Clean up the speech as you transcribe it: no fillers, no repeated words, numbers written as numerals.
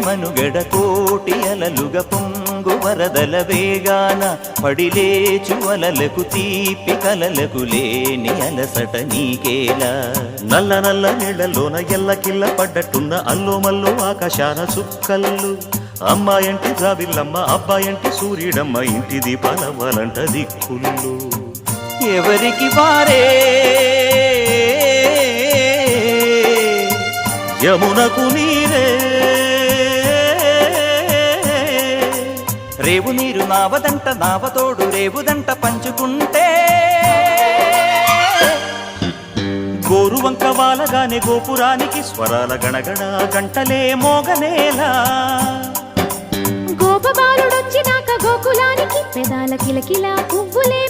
మనుగడ కోటి అలలుగ పొంగు వరదల వేగాన పడిలేచు అలలకు తీపి కలలకు లేని అలసట నీకేలా నల్ల నల్ల నీళ్లలోన ఎల్లకిల్ల పడ్డట్టున్న అల్లో మల్లో ఆకాశాన చుక్కల్లు అమ్మాయంటి జాబిల్లమ్మ అబ్బాయంటి సూర్యుడమ్మ ఇంటి దీపాలవ్వాలంట దిక్కుళ్ళు ఎవరికి వారే యమునకు నీరే రేవు నీరు నావదంట నావతోడు రేవుదంట పంచుకుంటే గోరువంక వాలగానే గోపురానికి స్వరాల గణగణ గంటలే మోగనేలా గోపబాలుడొచ్చినాక గోకులానికి పెదాల కిలకిలా పువ్వులే